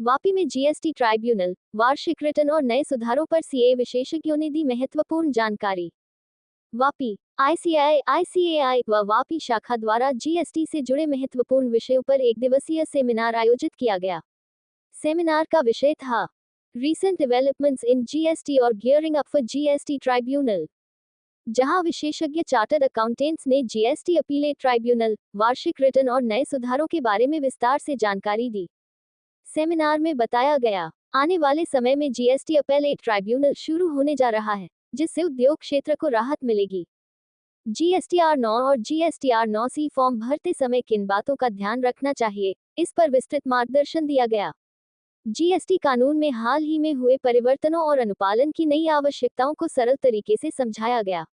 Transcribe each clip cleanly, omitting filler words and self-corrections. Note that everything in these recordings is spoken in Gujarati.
वापी में जीएसटी ट्राइब्यूनल, वार्षिक रिटर्न और नए सुधारों पर सीए विशेषज्ञों ने दी महत्वपूर्ण जानकारी। वापी आईसीएआई व वापी शाखा द्वारा जीएसटी से जुड़े महत्वपूर्ण विषयों पर एक दिवसीय सेमिनार आयोजित किया गया। सेमिनार का विषय था रीसेंट डेवलपमेंट्स इन जीएसटी और gearing up for GST tribunal, जहां विशेषज्ञ चार्टर्ड अकाउंटेंट्स ने जीएसटी अपीलेट ट्राइब्यूनल, वार्षिक रिटर्न और नए सुधारों के बारे में विस्तार से जानकारी दी। सेमिनार में बताया गया, आने वाले समय में जीएसटी अपीलेट ट्राइब्यूनल शुरू होने जा रहा है, जिससे उद्योग क्षेत्र को राहत मिलेगी। जीएसटीआर 9 और जीएसटीआर 9C फॉर्म भरते समय किन बातों का ध्यान रखना चाहिए, इस पर विस्तृत मार्गदर्शन दिया गया। जीएसटी कानून में हाल ही में हुए परिवर्तनों और अनुपालन की नई आवश्यकताओं को सरल तरीके से समझाया गया।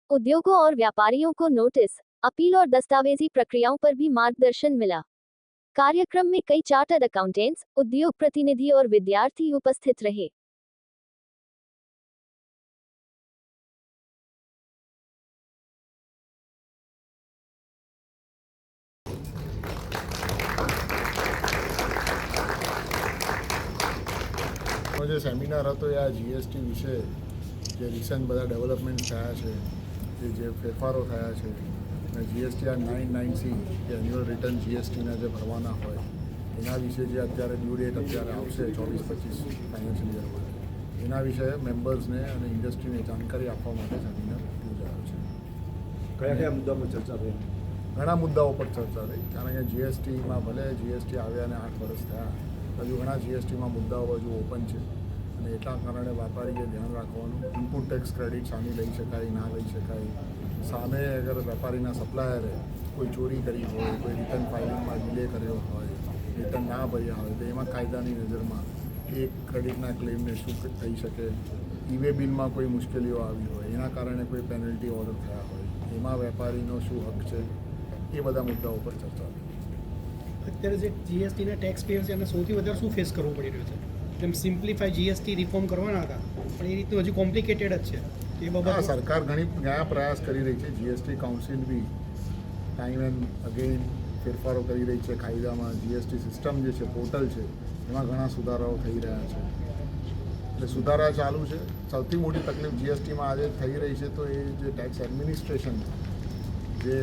उद्योगों और व्यापारियों को नोटिस, अपील और दस्तावेजी प्रक्रियाओं पर भी मार्गदर्शन मिला। कार्यक्रम में कई चार्टर्ड अकाउंटेंट्स, उद्योग प्रतिनिधि और विद्यार्थी उपस्थित रहे। जो सेमिनार હતો એ આ જીએસટી વિશે જે રિસન્ટ બધા ડેવલપમેન્ટ થયા છે, જે ફેરફારો થયા છે અને જીએસટીઆર 9(9)C જે એન્યુઅલ રિટર્ન જીએસટીના જે ભરવાના હોય એના વિશે જે અત્યારે ડ્યુ ડેટ અત્યારે આવશે 24-25 ફાઇનાન્શિયલ યરમાં, એના વિશે મેમ્બર્સને અને ઇન્ડસ્ટ્રીને જાણકારી આપવા માટે સેમિનાર યોજાયો છે। કયા મુદ્દા પર ચર્ચા થઈ? ઘણા મુદ્દાઓ પર ચર્ચા થઈ, કારણ કે જીએસટીમાં ભલે જીએસટી આવ્યાને 8 વર્ષ થયા, હજુ ઘણા જીએસટીમાં મુદ્દાઓ હજુ ઓપન છે અને એટલા કારણે વેપારીએ ધ્યાન રાખવાનું, ઇનપુટ ટેક્સ ક્રેડિટ સામે લઈ શકાય ના લઈ શકાય, સામે અગર વેપારીના સપ્લાયરે કોઈ ચોરી કરી હોય, કોઈ રિટર્ન ફાઇલિંગમાં ડિલે કર્યો હોય, રિટર્ન ના ભર્યા હોય તો એમાં કાયદાની નજરમાં એ ક્રેડિટના ક્લેમને શું થઈ શકે, ઈ-વે બિલમાં કોઈ મુશ્કેલીઓ આવી હોય, એના કારણે કોઈ પેનલ્ટી ઓર્ડર થયા હોય, એમાં વેપારીનો શું હક છે, એ બધા મુદ્દાઓ પર ચર્ચા થઈ। અત્યારે જે જીએસટીના ટેક્સ પેયર છે એને સૌથી વધારે શું ફેસ કરવું પડી રહ્યું છે? જેમ સિમ્પ્લિફાઈ જીએસટી રિફોર્મ કરવાના હતા પણ એ રીતનું હજુ કોમ્પ્લિકેટેડ જ છે એ બાબત સરકાર ઘણા પ્રયાસ કરી રહી છે। જીએસટી કાઉન્સિલ બી ટાઈમ એન્ડ અગેન ફેરફારો કરી રહી છે કાયદામાં। જીએસટી સિસ્ટમ જે છે, પોર્ટલ છે, એમાં ઘણા સુધારાઓ થઈ રહ્યા છે, એટલે સુધારા ચાલુ છે। સૌથી મોટી તકલીફ જીએસટીમાં આજે થઈ રહી છે તો એ જે ટેક્સ એડમિનિસ્ટ્રેશન જે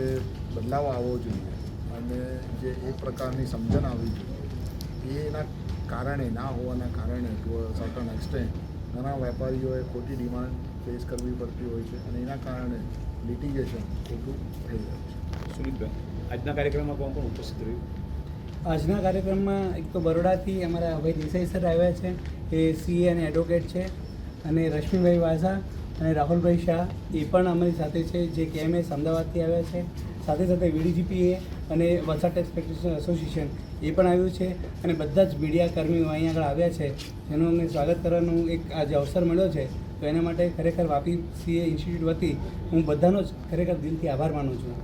બદલાવ આવવો જોઈએ અને જે એક પ્રકારની સમજણ આવવી જોઈએ, એના કારણે ના હોવાના કારણે ટુ અ સર્ટન એક્સટેન્ટ ઘણા વેપારીઓએ ખોટી ડિમાન્ડ ફેસ કરવી પડતી હોય છે અને એના કારણે લિટિગેશન ખોટું થઈ રહ્યું છે। સુમિતભાઈ, આજના કાર્યક્રમમાં કોણ કોણ ઉપસ્થિત રહ્યું? આજના કાર્યક્રમમાં એક તો બરોડાથી અમારા અભય દેસાઈ સર આવ્યા છે, એ સીએ અને એડવોકેટ છે, અને રશ્મિભાઈ વાઝા અને રાહુલભાઈ શાહ એ પણ અમારી સાથે છે, જે કેએમએસ અમદાવાદથી આવ્યા છે। સાથે સાથે વીડીજીપીએ અને વલસાડ ટેક્સ પ્રેક્ટિશનર એસોસિએશન એ પણ આવ્યું છે, અને બધા જ મીડિયા કર્મીઓ અહીં આગળ આવ્યા છે, જેનું અમને સ્વાગત કરવાનું એક આજે અવસર મળ્યો છે। તો એના માટે ખરેખર વાપી સીએ ઇન્સ્ટિટ્યૂટ વતી હું બધાનો જ ખરેખર દિલથી આભાર માનું છું।